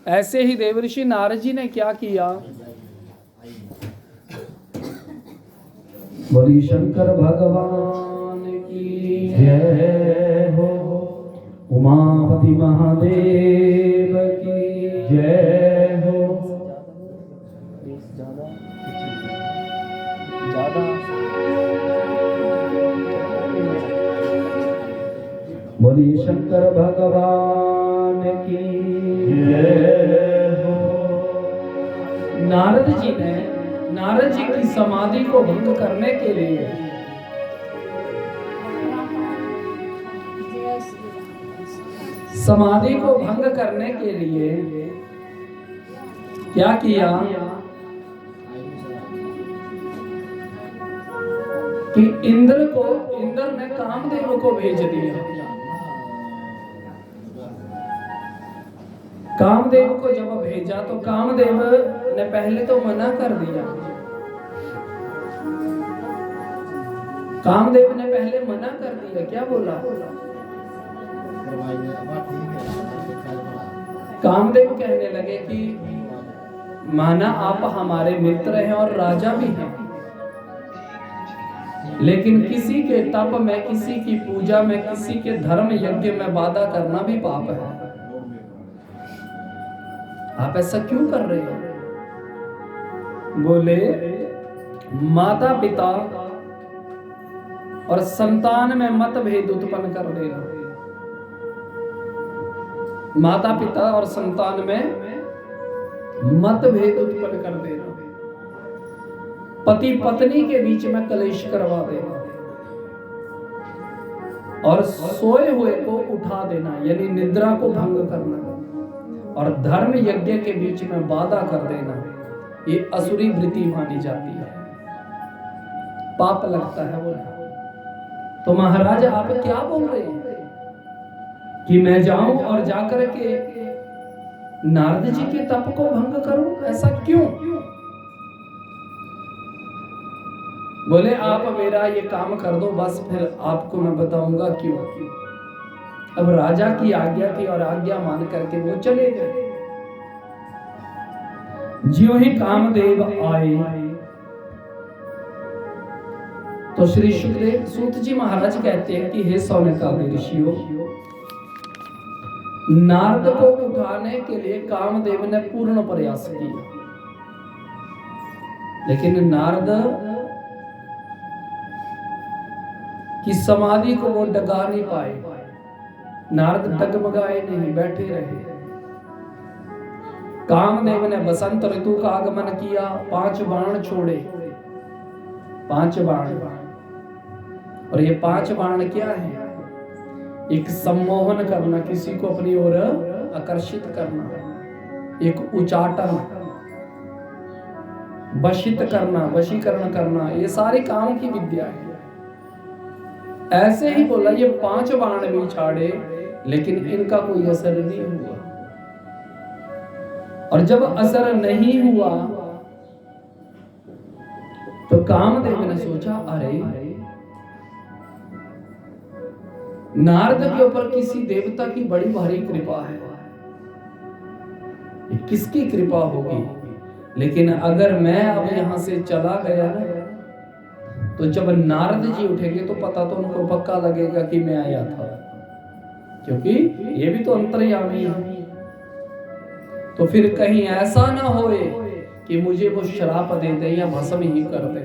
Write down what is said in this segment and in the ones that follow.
ऐसे ही देवर्षि नारद जी ने क्या किया, बोली शंकर भगवान की जय हो, उमापति महादेव की जय हो। बोली शंकर भगवान की जय हो। नारद जी ने नारद जी की समाधि को भंग करने के लिए समाधि को भंग करने के लिए क्या किया कि इंद्र ने कामदेव को भेज दिया। कामदेव को जब भेजा तो कामदेव ने पहले तो मना कर दिया। कामदेव ने पहले मना कर दिया, क्या बोला? कामदेव कहने लगे कि माना आप हमारे मित्र हैं और राजा भी हैं, लेकिन किसी के तप में, किसी की पूजा में, किसी के धर्म यज्ञ में बाधा करना भी पाप है। आप ऐसा क्यों कर रहे हो? बोले माता पिता और संतान में मतभेद उत्पन्न कर देगा। माता पिता और संतान में मतभेद उत्पन्न कर देना, पति पत्नी के बीच में कलेश करवा देना और सोए हुए को उठा देना, यानी निद्रा को भंग करना और धर्म यज्ञ के बीच में बाधा कर देना, ये असुरी वृत्ति मानी जाती है, पाप लगता है। बोला तो महाराज आप क्या बोल रहे हैं कि मैं जाऊं और जाकर के नारद जी के तप को भंग करूं? ऐसा क्यों? बोले आप मेरा ये काम कर दो, बस फिर आपको मैं बताऊंगा क्यों। अब राजा की आज्ञा थी और आज्ञा मान करके वो चले गए। ज्यों ही कामदेव आए तो श्री सुखदेव सूत जी महाराज कहते हैं कि हे सौनकादि ऋषियों, नारद को उठाने के लिए कामदेव ने पूर्ण प्रयास किया, लेकिन नारद की समाधि को वो डगा नहीं पाए। नारद डगमगाए नहीं, बैठे रहे। कामदेव ने बसंत ऋतु का आगमन किया, 5 बाण छोड़े, 5 बाण। और ये 5 बाण क्या है? एक सम्मोहन करना, किसी को अपनी ओर आकर्षित करना, एक उचाटन, वशित करना, वशीकरण करना, ये सारी काम की विद्या है। ऐसे ही बोला ये 5 बाण भी छाड़े, लेकिन इनका कोई असर नहीं हुआ। और जब असर नहीं हुआ तो कामदेव ने सोचा, अरे नारद के ऊपर किसी देवता की बड़ी भारी कृपा है, किसकी कृपा होगी? लेकिन अगर मैं अब यहां से चला गया ना, तो जब नारद जी उठेंगे तो पता तो उनको पक्का लगेगा कि मैं आया था, क्योंकि ये भी तो अंतर्यामी है। तो फिर कहीं ऐसा ना होए कि मुझे वो श्राप दे दे या भस्म ही कर दे।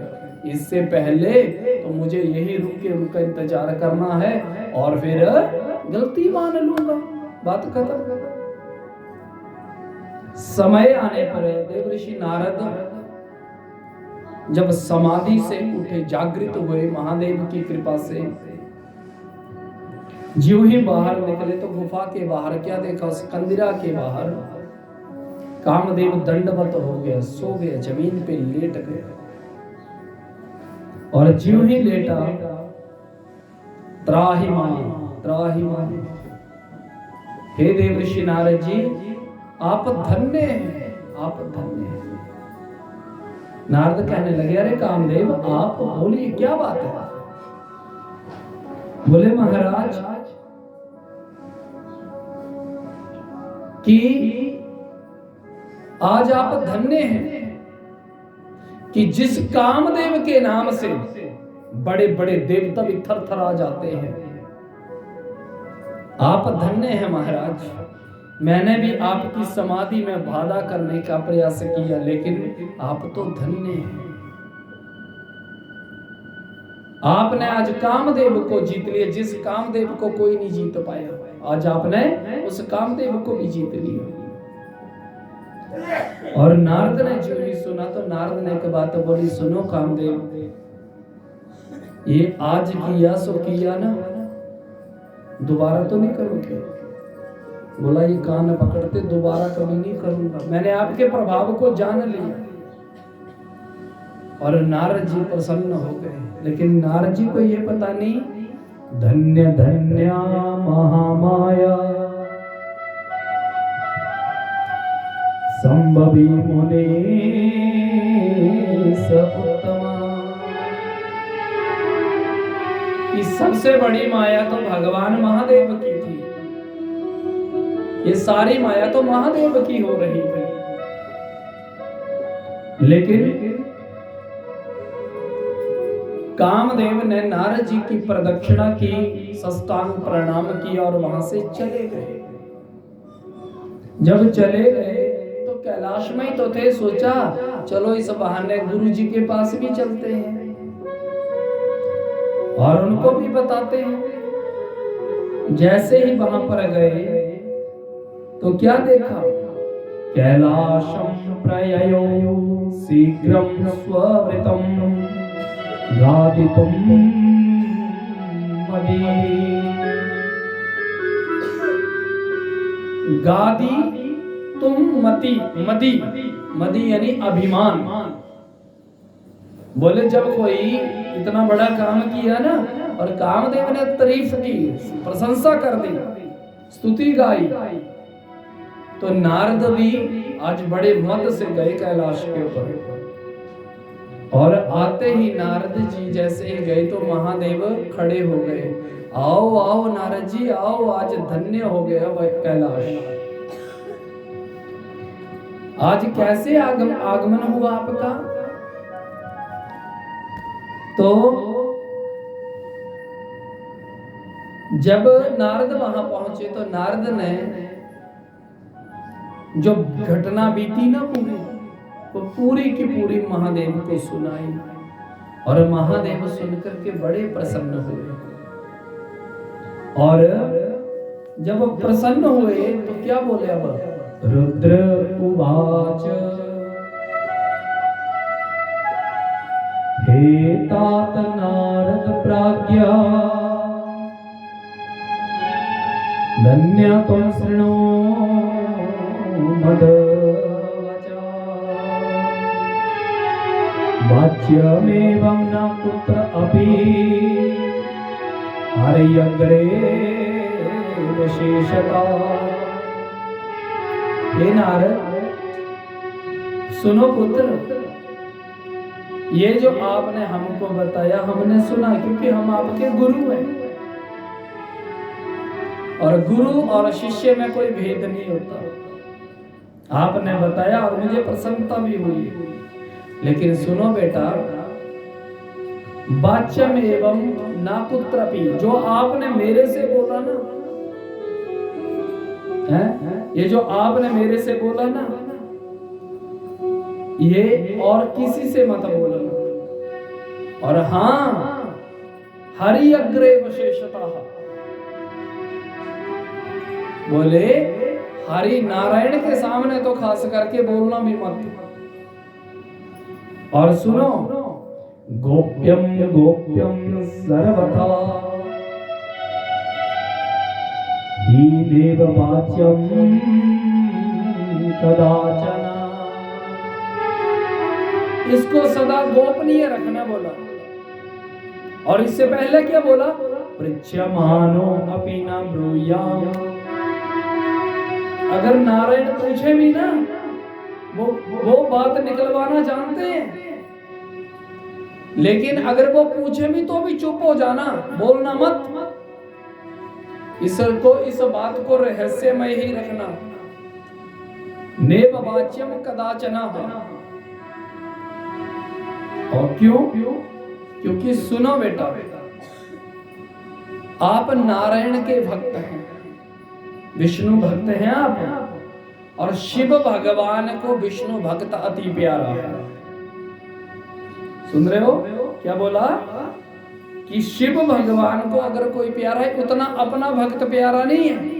इससे पहले तो मुझे यही रुक के उनका इंतजार करना है और फिर गलती मान लूंगा, बात खत्म। समय आने पर देवर्षि नारद जब समाधि से उठे, जागृत हुए महादेव की कृपा से, ज्यों ही बाहर निकले तो गुफा के बाहर क्या देखा? उस कंदिरा के बाहर कामदेव दंडवत हो गया, सो गया, जमीन पे लेट गया। और ज्यों ही लेटा, त्राहि मां, त्राहि मां, हे देवर्षि नारद जी, आप धन्य हैं, आप धन्य हैं। नारद कहने लगे, अरे कामदेव आप बोलिए, क्या बात है? बोले महाराज कि आज आप धन्य हैं कि जिस कामदेव के नाम से बड़े बड़े देवता भी थरथरा जाते हैं। आप धन्य हैं महाराज। मैंने भी आपकी समाधि में बाधा करने का प्रयास किया, लेकिन आप तो धन्य हैं। आपने आज कामदेव को जीत लिया, जिस कामदेव को कोई नहीं जीत पाया, आज आपने उस कामदेव को भी जीत लिया। और नारद ने जो ही सुना तो नारद ने एक बात बोली, सुनो कामदेव, ये आज किया सो किया ना, दोबारा तो नहीं करोगे? बोला ये कान पकड़ते, दोबारा कभी नहीं करूंगा, मैंने आपके प्रभाव को जान लिया। और नारद जी प्रसन्न हो गए, लेकिन नारद जी को ये पता नहीं, धन्य धन्य महामाया संभवी मुने सत्तमा। इस सबसे बड़ी माया तो भगवान महादेव की थी, ये सारी माया तो महादेव की हो रही थी। लेकिन कामदेव ने नारद जी की प्रदक्षिणा की, साष्टांग प्रणाम किया और वहां से चले गए। जब चले गए तो कैलाश में ही तो थे, सोचा चलो इस बहाने गुरु जी के पास भी चलते हैं और उनको भी बताते हैं। जैसे ही वहां पर गए तो क्या देखा, कैलाशम प्रययो शीघ्रम स्ववृतम गादितुम मदी। गादी तुम मती, मदी मदी यानी अभिमान। बोले जब कोई इतना बड़ा काम किया ना और कामदेव ने तारीफ की, प्रशंसा कर दी, स्तुति गाई, तो नारद भी आज बड़े मत से गए कैलाश के ऊपर। और आते ही नारद जी जैसे ही गए तो महादेव खड़े हो गए, आओ आओ नारद जी आओ, आज धन्य हो गया कैलाश। आज कैसे आगमन हुआ आपका? तो जब नारद वहां पहुंचे तो नारद ने जो घटना बीती ना पूरी, वो पूरी की पूरी महादेव को सुनाई। और महादेव सुनकर के बड़े प्रसन्न हुए। और जब प्रसन्न हुए तो क्या बोले, अब रुद्र उवाच हे तात नारद प्राज्ञा धन्य तुम शृणु मद वाच्यमेवं न कुत्र अपि हर्यग्रे विशेषता। हे नारद सुनो पुत्र, ये जो आपने हमको बताया हमने सुना, क्योंकि हम आपके गुरु हैं और गुरु और शिष्य में कोई भेद नहीं होता। आपने बताया और मुझे प्रसन्नता भी हुई। लेकिन सुनो बेटा, वाच्यम एवं ना पुत्रपि, जो आपने मेरे से बोला ना, है ये जो आपने मेरे से बोला ना, ये और किसी से मत बोलना। और हाँ, हरि अग्रे विशेषता, बोले हरि नारायण के सामने तो खास करके बोलना भी मत। और सुनो, गोप्यम गोप्यम सर्वथा ही देव वाच्यम कदाचन, इसको सदा गोपनीय रखना बोला। और इससे पहले क्या बोला, पृच्छ्यमानो अपि न ब्रूयाम, अगर नारायण पूछे भी ना, वो बात निकलवाना जानते हैं, लेकिन अगर वो पूछे भी तो भी चुप हो जाना, बोलना मत। इस बात को रहस्यमय ही रखना। नेव वाच्यम कदाचन। और क्यों? क्योंकि सुनो बेटा, आप नारायण के भक्त हैं, विष्णु भक्त हैं आप, और शिव भगवान को विष्णु भक्त अति प्यारा है। सुन रहे हो क्या बोला? कि शिव भगवान को अगर कोई प्यारा है, उतना अपना भक्त प्यारा नहीं है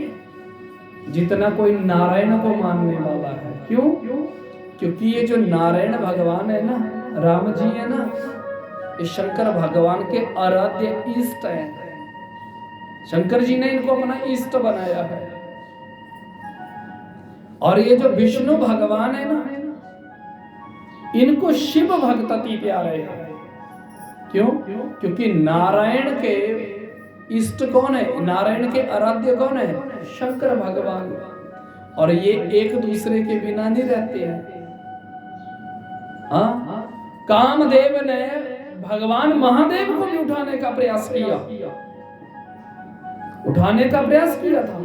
जितना कोई नारायण को मानने वाला है। क्यों? क्योंकि ये जो नारायण भगवान है ना, राम जी है ना, ये शंकर भगवान के आराध्य इष्ट हैं। शंकर जी ने इनको अपना इष्ट बनाया है। और ये जो विष्णु भगवान है ना, इनको शिव भक्त अति प्यारे हैं। क्यों? क्योंकि नारायण के इष्ट कौन है? नारायण के आराध्य कौन है? शंकर भगवान। और ये एक दूसरे के बिना नहीं रहते हैं। हाँ, कामदेव ने भगवान महादेव को भी उठाने का प्रयास किया, उठाने का प्रयास किया था,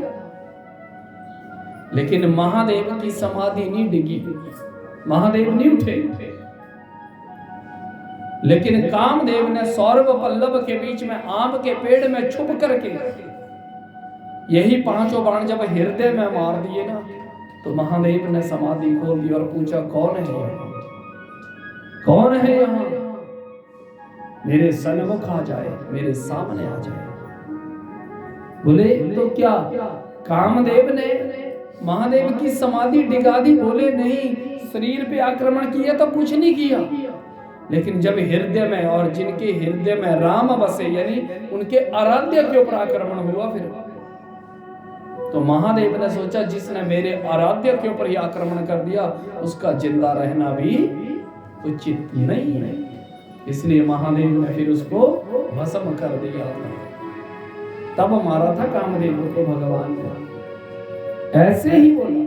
लेकिन महादेव की समाधि नहीं डिगी, महादेव नहीं उठे। लेकिन कामदेव ने सौरभ पल्लव के बीच में आम के पेड़ में छुप करके यही पांचों बाण जब हृदय में मार दिए ना, तो महादेव ने समाधि खोल दी और पूछा, कौन है यहाँ? कौन है यहाँ? मेरे सन्मुख आ जाए, मेरे सामने आ जाए। बोले तो क्या कामदेव ने महादेव की समाधि डिगा दी? बोले नहीं, शरीर पे आक्रमण किया तो कुछ नहीं किया, लेकिन जब हृदय में, और जिनके हृदय में राम बसे, यानी उनके आराध्य के ऊपर आक्रमण हुआ, फिर तो महादेव ने सोचा जिसने मेरे आराध्य के ऊपर ही आक्रमण कर दिया, उसका जिंदा रहना भी उचित नहीं है। इसलिए महादेव ने फिर उसको भस्म कर दिया था, तब मारा था कामदेव को भगवान ने। ऐसे ही बोला,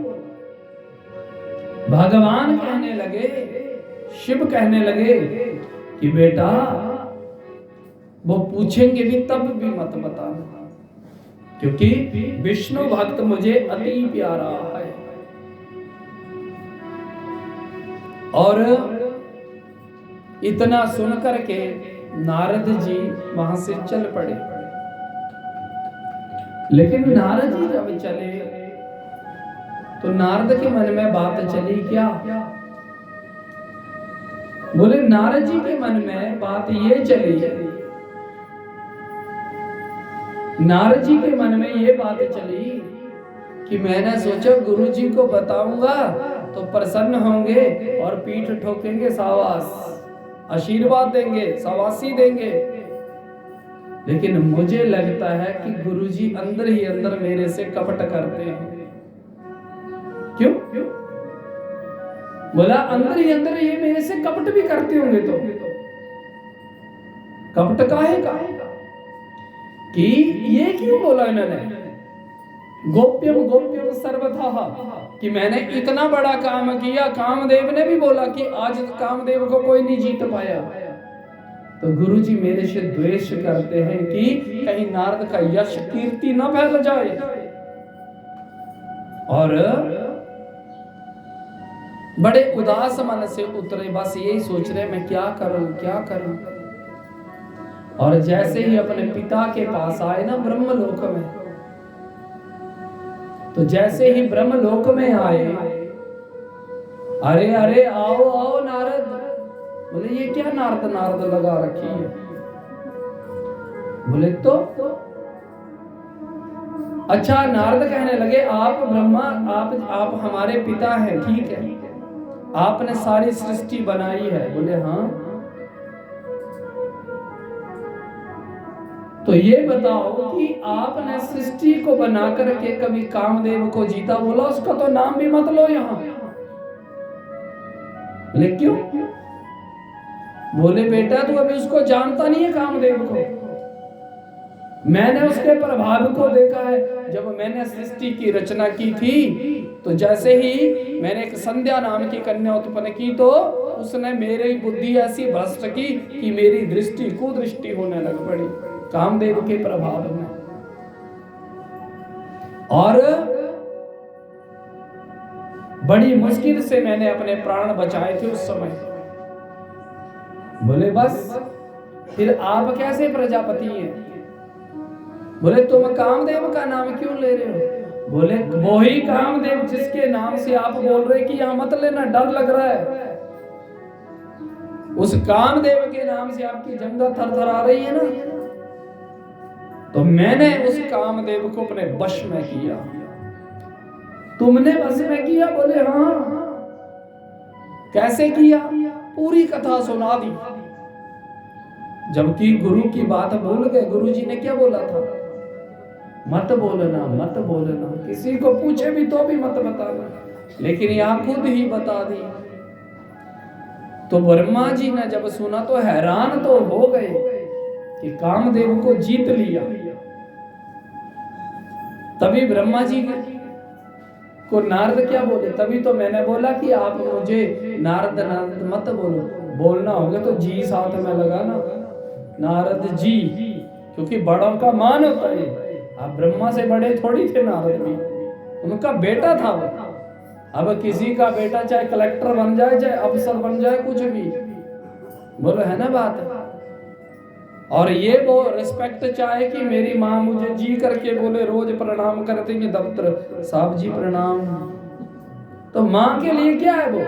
भगवान कहने लगे, शिव कहने लगे कि बेटा वो पूछेंगे भी तब भी मत बताना, क्योंकि विष्णु भक्त मुझे अति प्यारा है। और इतना सुनकर के नारद जी वहां से चल पड़े। लेकिन नारद जी जब चले तो नारद के मन में बात चली क्या? बोले नारद जी के मन में बात ये चली, नारद जी के मन में ये बात चली कि मैंने सोचा गुरु जी को बताऊंगा तो प्रसन्न होंगे और पीठ ठोकेंगे, शाबाश, आशीर्वाद देंगे, शाबाशी देंगे। लेकिन मुझे लगता है कि गुरु जी अंदर ही अंदर मेरे से कपट करते हैं। क्यों? बोला अंदर ही अंदर ये मेरे से कपट भी करते होंगे। तो कपट काहे का? कि ये क्यों बोला इन्होंने, गोप्यम गोप्यम सर्वथा, कि मैंने इतना बड़ा काम किया। कामदेव ने भी बोला कि आज कामदेव को कोई नहीं जीत पाया। तो गुरुजी मेरे से द्वेष करते हैं कि कहीं नारद का यश कीर्ति न फैल जाए। और बड़े उदास मन से उतरे, बस यही सोच रहे मैं क्या करूं, क्या करूं। और जैसे ही अपने पिता के पास आए ना ब्रह्मलोक में, तो जैसे ही ब्रह्मलोक में आए, अरे अरे आओ आओ नारद। बोले ये क्या नारद नारद लगा रखी है? बोले तो अच्छा, नारद कहने लगे आप ब्रह्मा, आप हमारे पिता हैं, ठीक है, आपने सारी सृष्टि बनाई है। बोले हाँ। तो ये बताओ कि आपने सृष्टि को बना करके कभी कामदेव को जीता? बोला उसका तो नाम भी मत लो यहां। बोले क्यों? बोले बेटा तू अभी उसको जानता नहीं है कामदेव को, मैंने उसके प्रभाव को देखा है। जब मैंने सृष्टि की रचना की थी तो जैसे ही मैंने एक संध्या नाम की कन्या उत्पन्न की तो उसने मेरी बुद्धि ऐसी भ्रष्ट की कि मेरी दृष्टि कुदृष्टि होने लग पड़ी कामदेव के प्रभाव में। और बड़ी मुश्किल से मैंने अपने प्राण बचाए थे उस समय। बोले बस फिर आप कैसे प्रजापति हैं? बोले तुम कामदेव का नाम क्यों ले रहे हो? बोले वो ही कामदेव जिसके नाम से आप बोल रहे कि यहां मत लेना, डर लग रहा है। उस कामदेव के नाम से आपकी जंगा थरथरा रही है ना, तो मैंने उस कामदेव को अपने वश में किया। तुमने वश में किया? बोले हाँ। कैसे किया? पूरी कथा सुना दी। जबकि गुरु की बात भूल गए। गुरु जी ने क्या बोला था? मत बोलना, मत बोलना, किसी को पूछे भी तो भी मत बताना, लेकिन यहां खुद ही बता दी। तो ब्रह्मा जी ने जब सुना तो हैरान तो हो गए कि कामदेव को जीत लिया। तभी ब्रह्मा जी को नारद क्या बोले? तभी तो मैंने बोला कि आप मुझे नारद नारद मत बोलो, बोलना होगा तो जी साथ में लगाना, नारद जी, क्योंकि बड़ों का मान होता है। आप ब्रह्मा से बड़े थोड़ी थे नारद भी, उनका बेटा था वो। अब किसी का बेटा चाहे कलेक्टर बन जाए, चाहे अफसर बन जाए, कुछ भी बोलो, है ना बात। और ये वो रिस्पेक्ट चाहे कि मेरी माँ मुझे जी करके बोले, रोज प्रणाम करते हैं दफ्तर साहब जी प्रणाम, तो माँ के लिए क्या है वो?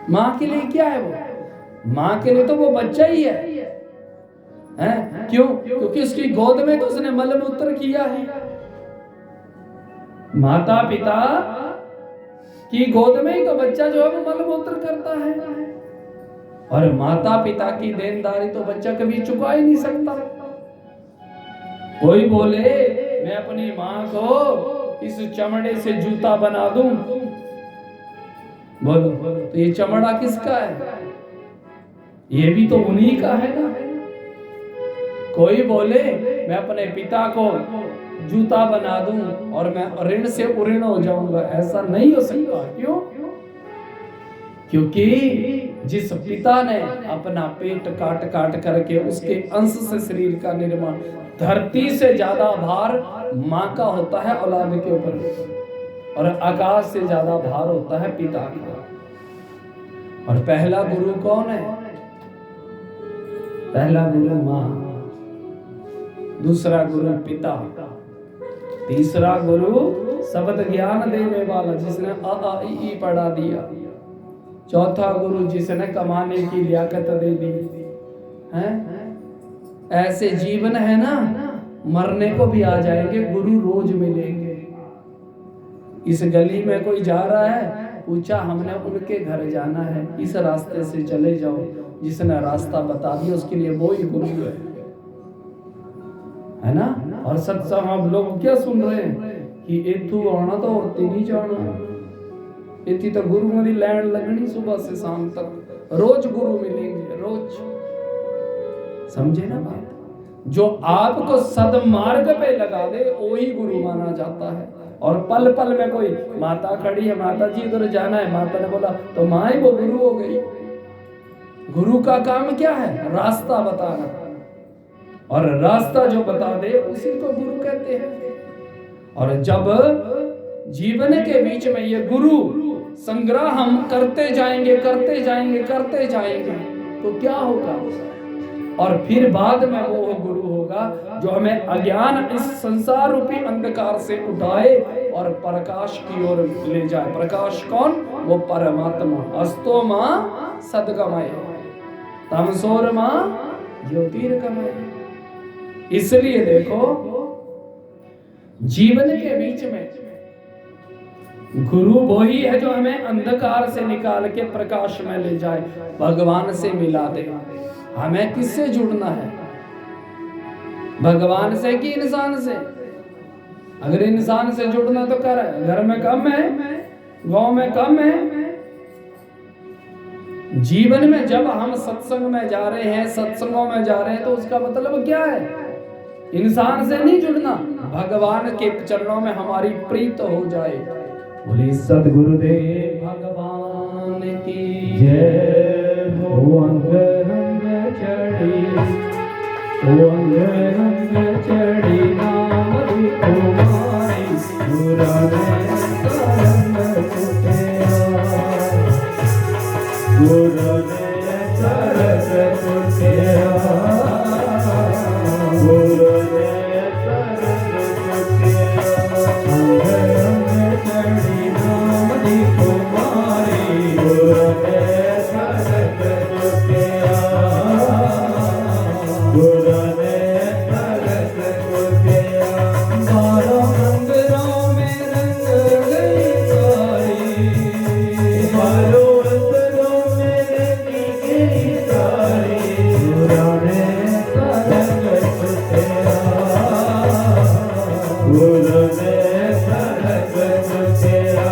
माँ के लिए क्या है वो? माँ के लिए तो वो बच्चा ही है? क्यों? क्योंकि उसकी गोद में तो उसने मलमूत्र किया है। माता पिता की गोद में ही तो बच्चा जो है वो मलमूत्र करता है, और माता पिता की देनदारी तो बच्चा कभी चुका ही नहीं सकता। कोई बोले मैं अपनी माँ को इस चमड़े से जूता बना दूं, बोलो तो ये चमड़ा किसका है? ये भी तो उन्हीं का है ना। कोई बोले मैं अपने पिता को जूता बना दूं और मैं ऋण से उऋण हो जाऊंगा, ऐसा नहीं हो सकता। क्यों? क्योंकि जिस पिता ने अपना पेट काट काट करके उसके अंश से शरीर का निर्माण, धरती से ज्यादा भार माँ का होता है औलाद के ऊपर, और आकाश से ज्यादा भार होता है पिता का। और पहला गुरु कौन है? पहला गुरु माँ, दूसरा गुरु पिता, तीसरा गुरु शब्द ज्ञान देने वाला जिसने अ आ इ ई पढ़ा दिया, चौथा गुरु जिसने कमाने की लियाकत दे दी है। ऐसे जीवन है ना, मरने को भी आ जाएंगे, गुरु रोज मिलेंगे। इस गली में कोई जा रहा है, पूछा हमने उनके घर जाना है, इस रास्ते से चले जाओ, जिसने रास्ता बता दिया उसके लिए वो ही गुरु है ना। और सत्संग हम लोग क्या सुन रहे हैं कि एथू आना तो और नहीं जाना, इतनी तो गुरु मेरी लैंड लगनी सुबह से शाम तक, रोज गुरु मिलेंगे रोज। समझे ना बात? जो आपको सदमार्ग पे लगा दे वही गुरु माना जाता है। और पल पल में कोई माता खड़ी है, माता जी इधर जाना है, माता ने बोला तो माँ ही वो गुरु हो गई। गुरु का काम क्या है? रास्ता बताना, और रास्ता जो बता दे उसी को गुरु कहते हैं। और जब जीवन के बीच में ये गुरु संग्रह हम करते जाएंगे करते जाएंगे करते जाएंगे तो क्या होगा? और फिर बाद में वो गुरु होगा जो हमें अज्ञान इस संसार रूपी अंधकार से उठाए और प्रकाश की ओर ले जाए। प्रकाश कौन? वो परमात्मा। अस्तो मां सद्गमय तमसोर मां ज्योतिर्गमय। इसलिए देखो जीवन के बीच में गुरु वही है जो हमें अंधकार से निकाल के प्रकाश में ले जाए, भगवान से मिला दे। हमें किससे जुड़ना है? भगवान से कि इंसान से? अगर इंसान से जुड़ना तो कर, घर में कम है, गांव में कम है। जीवन में जब हम सत्संग में जा रहे हैं, सत्संगों में जा रहे हैं, तो उसका मतलब क्या है? इंसान से नहीं जुड़ना, भगवान के चरणों में हमारी प्रीत हो जाए। बोले सद्गुरुदेव भगवान की जय। हो अंग रंग चढ़ी, ओ अंग रंग चढ़ी नाम तुम्हारी, गुरु ने सरस कुटिया, गुरु ने सरस कुटिया, अंग अंग चढ़ी नाम दी कुमारी, गुरु ने सरस कुटिया, गुरु ने सरस कुटिया, बारों अंगरों में रंग गई सारी, बारों अंगरों में रंग गई सारी, गुरु ने सरस कुटिया, गुरु ने सरस कुटिया।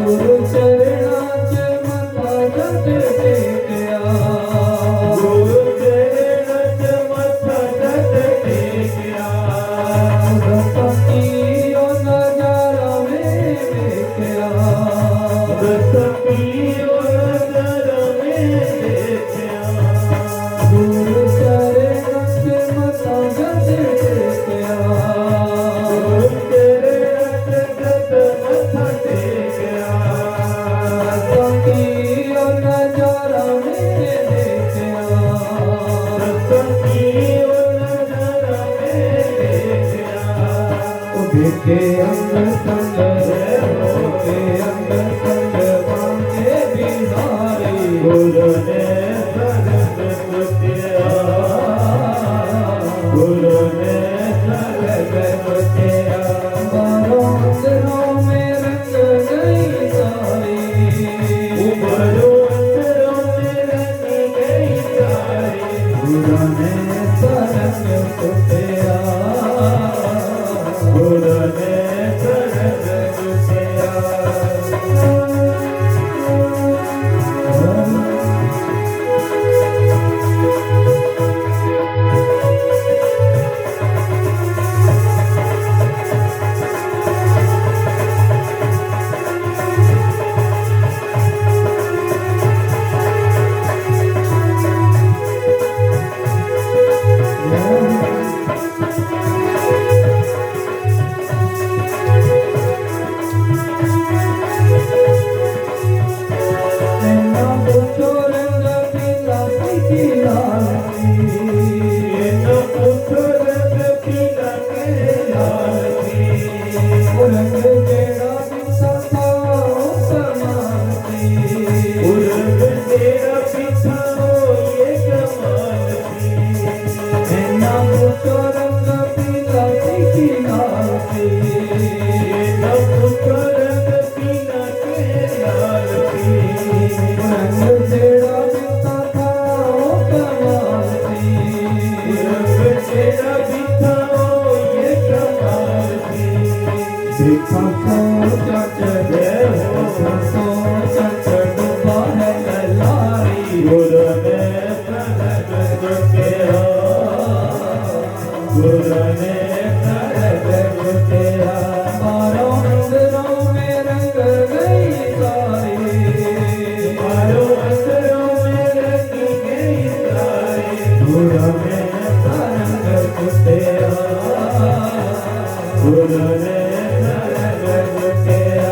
गुरु चरणाच मथा जट टेकिया, गुरु चरणाच मथा जट टेकिया, रसपीओ नजारा में देखिया, रसपीओ नजारा में देखिया, गुरु चरणाच मथा जट टेकिया, गुरु चरणाच मथा टेकिया, रसपीओ नजारा में देखिया, रसपीओ नजारा में देखिया, देखे अंग संग देखे अंग संग बांके बिहारी, गुरु ने सरस कुटिया, गुरु ने सरस कुटिया, बारों अंगरों में रंग गई सारी, बारों अंगरों में रंग गई सारी, गुरु ने सरस कुटिया, गुरु ने सरस कुटिया। नैना पूछो रंग पीला की लाली, नैना पूछो रंग पीला के लाली, वो रंग तेरा पीछा था कमाल की, वो रंग तेरा पीछा ये कमाल की, नैना पूछो रंग पीला की लाली, नैना पूछो रंग पीला के लाली, रंग तेरा बिता था कमाल की, रंग तेरा बिता ये कमाल की, देखा सोचा चढ़े हो सोचा डूबा है लारी, गुरु ने सरस कुटिया, गुरु ने सरस कुटिया, बारों अंगरों में रंग गई सारी, बारों अंगरों में रंग गई सारी, गुरु ने सरस कुटिया, गुरु ने सरस कुटिया।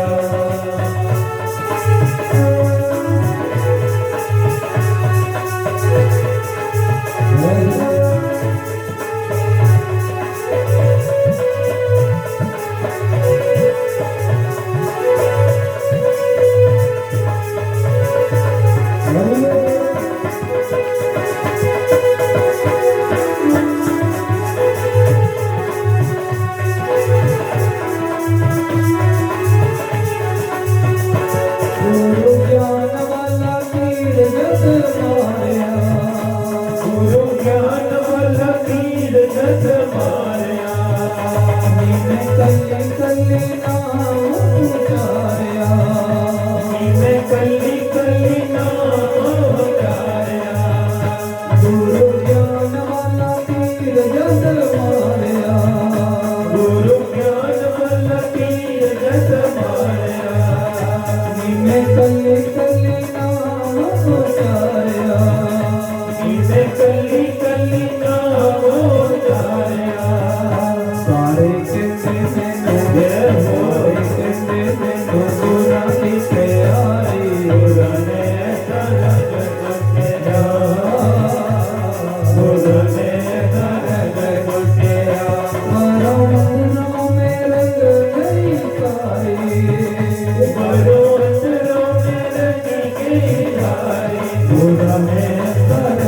गुरु अंदरों में रंग गई धारी गुरु ने सरग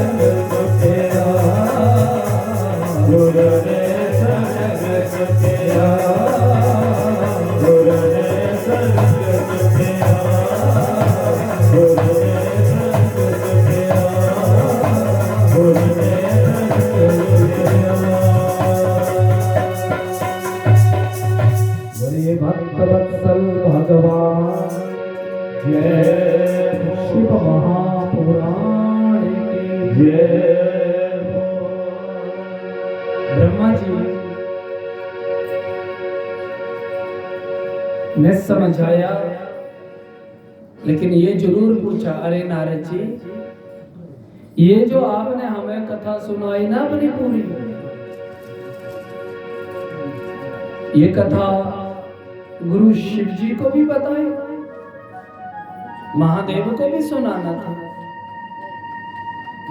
चुटिया गुरु ने सरग चुटिया गुरु ने सरग चुटिया गुरु ने सरग चुटिया गुरु ने सरग चुटिया। बोलिए भक्त वत्सल भगवान जय शिव महापुराण की जय। ब्रह्मा जी ने समझाया, लेकिन ये जरूर पूछा, अरे नारद जी ये जो आपने हमें कथा सुनाई ना अपनी पूरी, ये कथा गुरु शिव जी को भी बताई, महादेव को भी सुनाना था।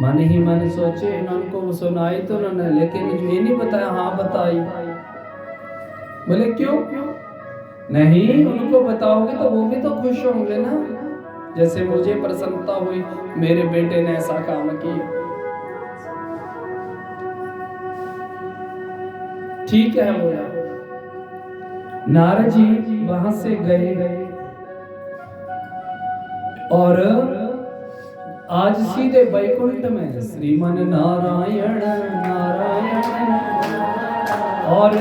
मन ही मन सोचे, इनको सुनाई तो उन्होंने, लेकिन ये नहीं बताया। हाँ बताई। बोले क्यों? नहीं, उनको बताओगे तो वो भी तो खुश होंगे ना, जैसे मुझे प्रसन्नता हुई मेरे बेटे ने ऐसा काम किया। ठीक है बोला। नारद जी वहां से गए और आज सीधे वैकुंठ में श्रीमन नारायण नारायण, और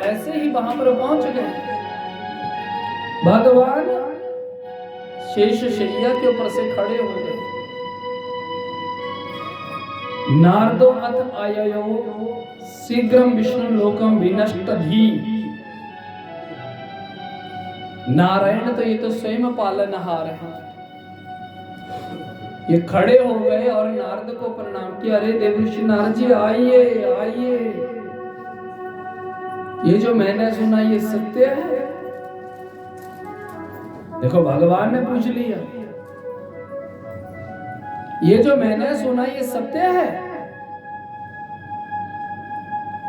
ऐसे ही वहां पर पहुंच गए। भगवान शेष शैया के ऊपर से खड़े हो गए। नारदो अथ आययो शीघ्रम विष्णु लोकम विनष्ट धी। नारायण तो ये तो स्वयं पालनहार है। ये खड़े हो गए और नारद को प्रणाम किया। अरे देवर्षि नारद जी आइए आइए, ये जो मैंने सुना ये सत्य है? देखो भगवान ने पूछ लिया, ये जो मैंने सुना ये सत्य है?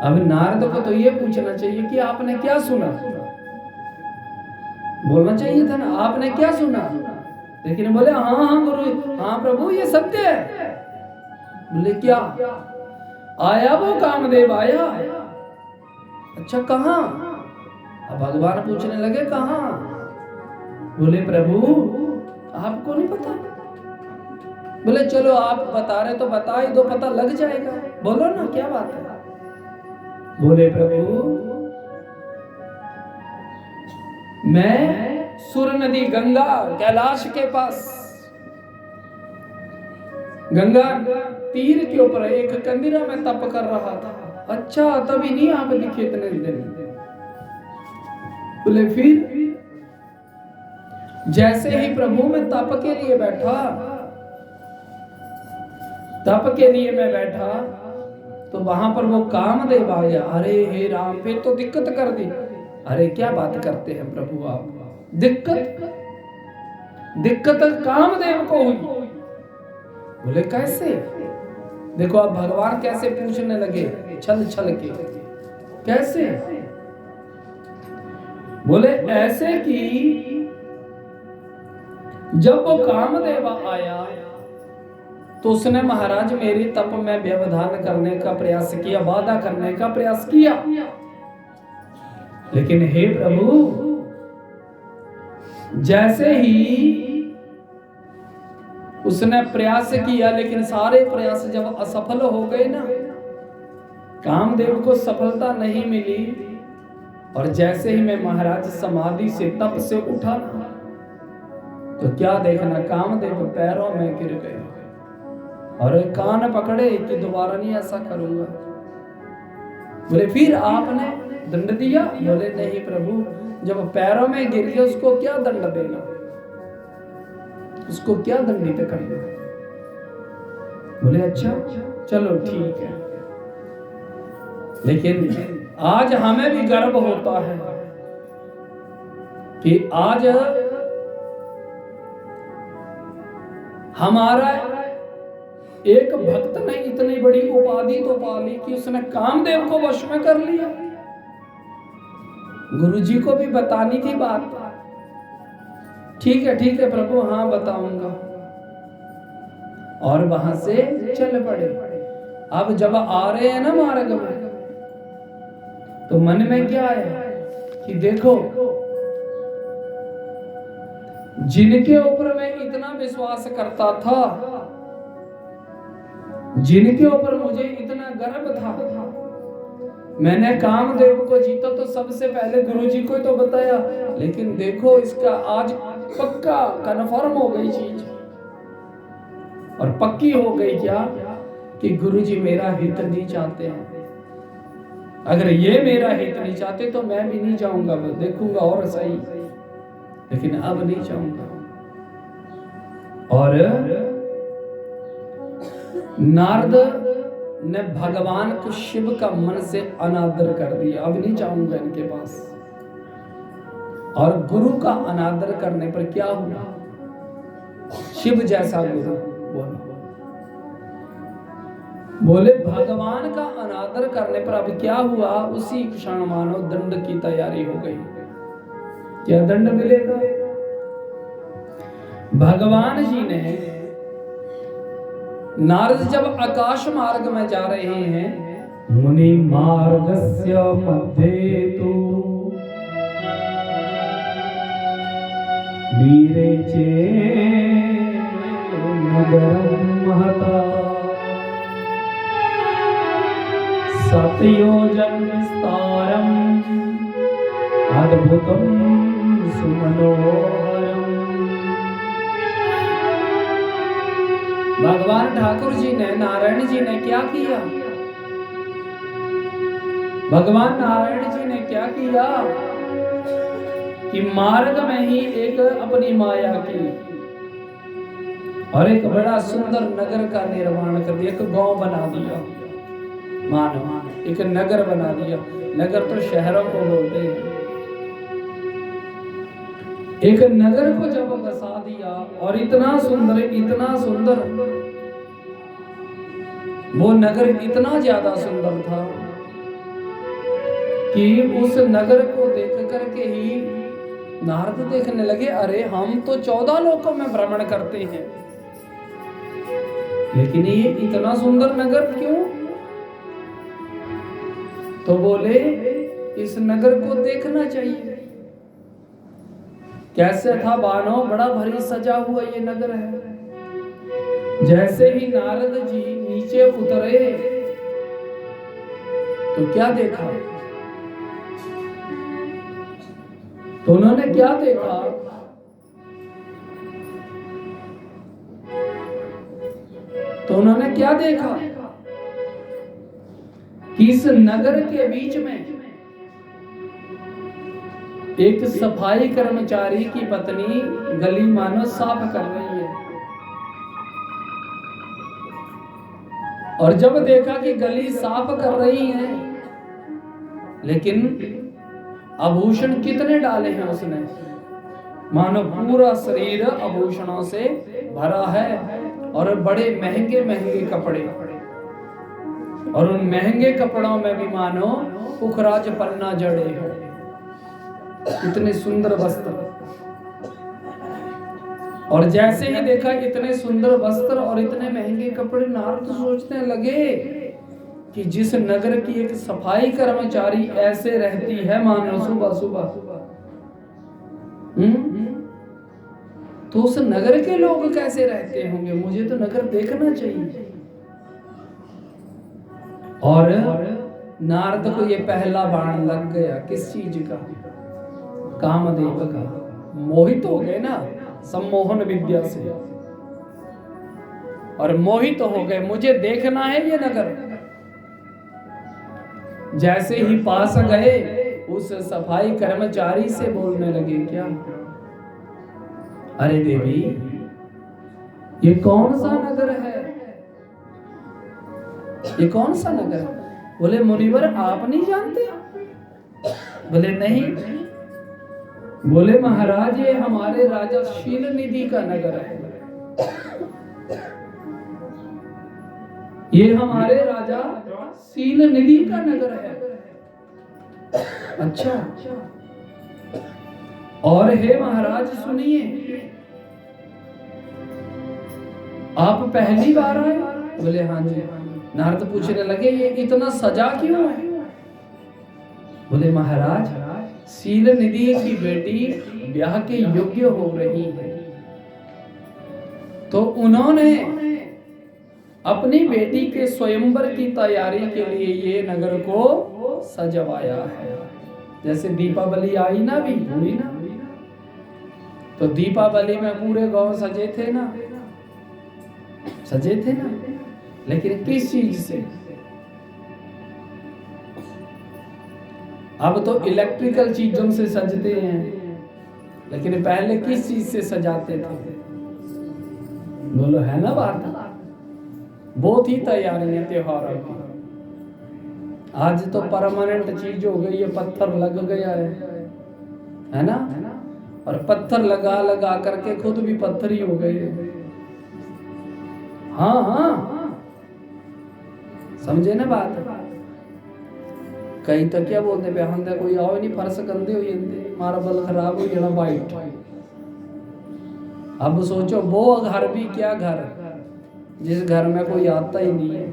अब नारद को तो ये पूछना चाहिए कि आपने क्या सुना, बोलना चाहिए था ना आपने क्या सुना। लेकिन बोले हाँ हाँ गुरु, हाँ प्रभु ये सत्य है। बोले क्या? आया वो कामदेव आया। अच्छा कहाँ? अब भगवान पूछने लगे कहाँ? बोले प्रभु आपको नहीं पता? बोले चलो आप बता रहे तो बता ही दो, पता लग जाएगा, बोलो ना क्या बात है। बोले प्रभु मैं सुर नदी गंगा कैलाश के पास गंगा तीर के ऊपर एक कंदिरा में तप कर रहा था। अच्छा तभी नहीं आप दिखे इतने दिन? बोले फिर? जैसे ही प्रभु मैं तप के लिए बैठा, तप के लिए मैं बैठा तो वहां पर वो कामदेव आ गया। अरे हे राम, फिर तो दिक्कत कर दी। अरे क्या बात करते हैं प्रभु आप? दिक्कत कामदेव को हुई। बोले कैसे? देखो अब भगवान कैसे पूछने लगे छल छल के। कैसे? बोले ऐसे कि जब वो कामदेव आया तो उसने महाराज मेरी तप में व्यवधान करने का प्रयास किया, बाधा करने का प्रयास किया। लेकिन हे प्रभु जैसे ही उसने प्रयास किया, लेकिन सारे प्रयास जब असफल हो गए ना, कामदेव को सफलता नहीं मिली, और जैसे ही मैं महाराज समाधि से तप से उठा तो क्या देखना, कामदेव पैरों में गिर गए और कान पकड़े कि दोबारा नहीं ऐसा करूंगा। बोले फिर आपने दंड दिया? बोले नहीं प्रभु, जब पैरों में गिर गया उसको क्या दंड देना, उसको क्या दंडित करना। बोले अच्छा चलो ठीक है। लेकिन आज हमें भी गर्व होता है कि आज हमारा एक भक्त ने इतनी बड़ी उपाधि तो पा ली कि उसने कामदेव को वश में कर लिया। गुरुजी को भी बतानी थी बात। ठीक है प्रभु, हाँ बताऊंगा। और वहां से चल पड़े। अब जब आ रहे हैं ना मार्ग में, तो मन में क्या आया कि देखो, जिनके ऊपर मैं इतना विश्वास करता था, जिनके ऊपर मुझे इतना गर्व था, मैंने कामदेव को जीता तो सबसे पहले गुरुजी को तो बताया, लेकिन देखो इसका आज पक्का कन्फर्म हो गई चीज, और पक्की हो गई क्या कि गुरुजी मेरा हित नहीं चाहते हैं। अगर ये मेरा हित नहीं चाहते तो मैं भी नहीं जाऊंगा, देखूंगा और सही, लेकिन अब नहीं चाहूंगा। और नारद ने भगवान को, शिव का मन से अनादर कर दिया, अब नहीं चाहूंगा इनके पास। और गुरु का अनादर करने पर क्या हुआ? शिव जैसा गुरु बोले भगवान का अनादर करने पर अब क्या हुआ? उसी क्षण मानो दंड की तैयारी हो गई। क्या दंड मिलेगा? भगवान जी ने, नारद जब आकाश मार्ग में जा रहे हैं, मुनि मार्गस्य मध्ये तु वीरे चे नगरं महता सतयोजन विस्तारम् अद्भुतं सुमनोहरम्। भगवान ठाकुर जी ने, नारायण जी ने क्या किया? भगवान नारायण जी ने क्या किया कि मार्ग में ही एक अपनी माया की और एक बड़ा सुंदर नगर का निर्माण कर दिया, एक गांव बना दिया, मानो एक नगर बना दिया। नगर तो शहरों को बोलते हैं। एक नगर को जब बसा दिया, और इतना सुंदर, वो नगर इतना ज्यादा सुंदर था कि उस नगर को देख करके ही नारद देखने लगे, अरे हम तो 14 लोकों में भ्रमण करते हैं, लेकिन ये इतना सुंदर नगर क्यों? तो बोले इस नगर को देखना चाहिए। कैसे था? बानो बड़ा भारी सजा हुआ ये नगर है। जैसे ही नारद जी नीचे उतरे तो क्या देखा? तो उन्होंने क्या देखा? कि इस नगर के बीच में एक सफाई कर्मचारी की पत्नी गली मानो साफ कर रही है। और जब देखा कि गली साफ कर रही है, लेकिन आभूषण कितने डाले हैं उसने? मानो पूरा शरीर आभूषणों से भरा है, और बड़े महंगे महंगे कपड़े, और उन महंगे कपड़ों में भी मानो पुखराज पन्ना जड़े हैं। इतने सुंदर वस्त्र। और जैसे ही देखा इतने सुंदर वस्त्र और इतने महंगे कपड़े, नारद सोचने लगे कि जिस नगर की एक सफाई कर्मचारी ऐसे रहती है मानो सुबह सुबह, तो उस नगर के लोग कैसे रहते होंगे? मुझे तो नगर देखना चाहिए। और नारद को ये पहला बाण लग गया। किस चीज का? कामदेव का। मोहित हो गए ना सम्मोहन विद्या से, और मोहित हो गए, मुझे देखना है ये नगर। जैसे ही पास गए, उस सफाई कर्मचारी से बोलने लगे, क्या? अरे देवी, ये कौन सा नगर है? ये कौन सा नगर है? बोले मुनिवर आप नहीं जानते? बोले नहीं। बोले महाराज ये हमारे राजा शील निधि का नगर है, ये हमारे राजा शील निधि का नगर है। अच्छा, और हे महाराज सुनिए, आप पहली बार आए? बोले हाँ जी। नारद पूछने लगे ये इतना सजा क्यों है? बोले महाराज शील निधि की बेटी ब्याह के योग्य हो रही है, तो उन्होंने अपनी बेटी के स्वयंवर की तैयारी के लिए ये नगर को सजवाया है। जैसे दीपावली आई ना, भी हुई ना, तो दीपावली में पूरे गांव सजे थे ना, सजे थे ना, लेकिन किस चीज से? अब तो इलेक्ट्रिकल चीजों से सजते हैं, लेकिन पहले किस चीज से सजाते थे? बोलो है ना बात। बहुत ही तैयारी है त्योहारों की। आज तो परमानेंट चीज हो गई है, पत्थर लग गया है ना, और पत्थर लगा लगा करके खुद भी पत्थर ही हो गए। हाँ हाँ, समझे ना बात। कई तो क्या बोलते बेहंदे कोई आओ नहीं, फर्श गंदे हो जाते, मार्बल खराब हो जाना वाइट। अब सोचो वो घर भी क्या घर, जिस घर में कोई आता ही नहीं है,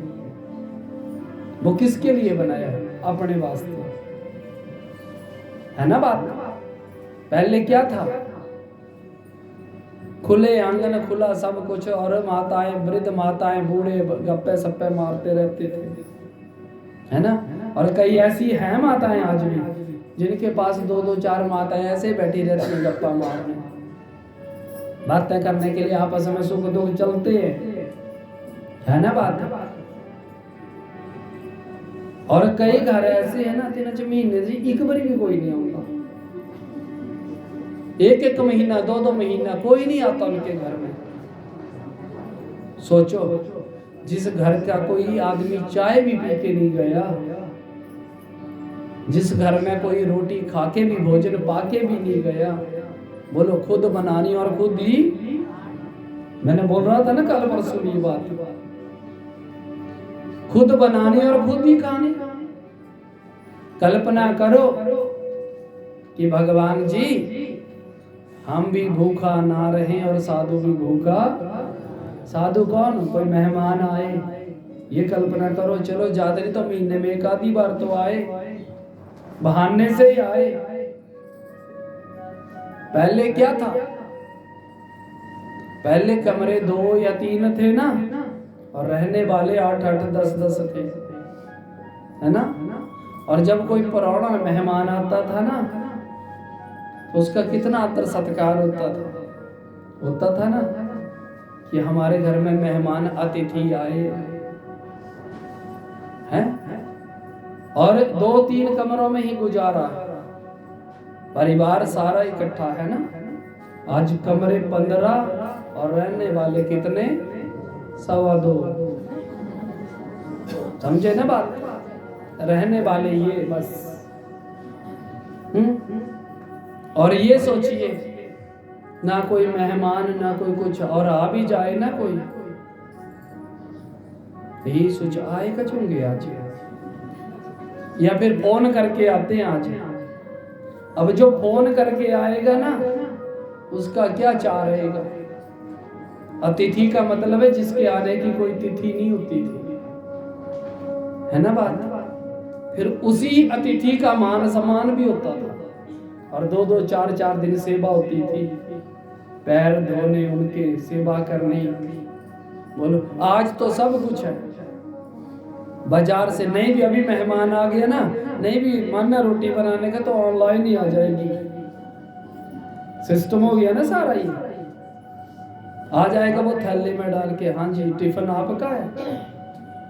वो किसके लिए बनाया है? अपने वास्ते, है ना बात। पहले क्या था? खुले आंगन, खुला सब कुछ, और माताएं, वृद्ध माताएं, बूढ़े गप्पे सप्पे मारते रहते थे, है ना। और कई ऐसी हैं माताएं आज भी जिनके पास दो दो चार माताएं ऐसे बैठी रहती हैं, गप्पा मारने, बातें करने के लिए, आपस में सुख दुख चलते हैं, है ना बात। और कई घर ऐसे है ना 3 महीने से एक बार भी कोई नहीं आता, 1 महीना 2 महीना कोई नहीं आता उनके घर में। सोचो जिस घर का कोई आदमी चाय भी पी के नहीं गया, जिस घर में कोई रोटी खा के भी, भोजन पाके भी नहीं गया, बोलो खुद बनानी और खुद ही, मैंने बोल रहा था ना कल परसों ये बात, खुद बनानी और खुद ही खानी। कल्पना करो कि भगवान जी हम भी भूखा ना रहें और साधु भी भूखा। साधु कौन? कोई मेहमान आए, ये कल्पना करो। चलो ज्यादा नहीं तो महीने में 1 आधी बार तो आए, बहाने से ही आए। पहले क्या था? पहले कमरे 2 या 3 थे ना, और रहने वाले 8-8 10-10 थे, है ना। और जब कोई परौना मेहमान आता था ना, तो उसका कितना आदर सत्कार होता था ना, कि हमारे घर में मेहमान अतिथि आए हैं। और 2-3 कमरों में ही गुजारा, परिवार सारा इकट्ठा, है ना। आज कमरे 15 और रहने वाले कितने? 2.25। समझे ना बात। रहने वाले ये बस। और ये सोचिए ना कोई मेहमान ना कोई कुछ, और आ भी जाए ना कोई, यही सोच आए कचूंगे आज, या फिर फोन करके आते हैं आज। अब जो फोन करके आएगा ना, उसका क्या चाह रहेगा? अतिथि का मतलब है जिसके आने की कोई तिथि नहीं होती थी, है ना बात। फिर उसी अतिथि का मान सम्मान भी होता था, और 2-2 4-4 दिन सेवा होती थी, पैर धोने उनके, सेवा करनी। बोलो आज तो सब कुछ है। बाजार से नहीं भी अभी मेहमान आ गया ना, नहीं भी मानना रोटी बनाने का, तो ऑनलाइन ही आ जाएगी, सिस्टम हो गया ना सारा ही। आ जाएगा वो थैले में डाल के, हाँ जी टिफिन आपका है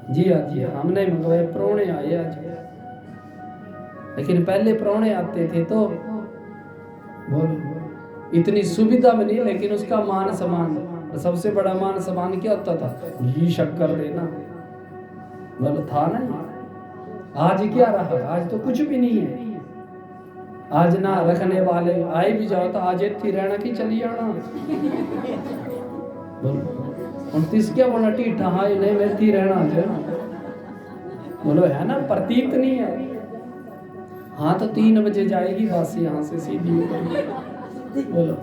जी, हाँ जी हमने मंगवाए, प्रोणे आए आज। लेकिन पहले प्रोणे आते थे तो बोलो इतनी सुविधा में नहीं, लेकिन उसका मान सम्मान, सबसे बड़ा मान सम्मान क्या होता था? घी शक्कर देना, बोलो था ना। आज क्या रहा? आज तो कुछ भी नहीं है। आज ना रखने वाले, आए भी जाओ तो आज इतनी रहना की चली जाना। बोलो 29 क्या बोला टीठा, हाँ नहीं मैं थी रहना जो, बोलो है ना, प्रतीत नहीं है। हाँ तो 3 बजे जाएगी बस यहाँ से सीधी। बोलो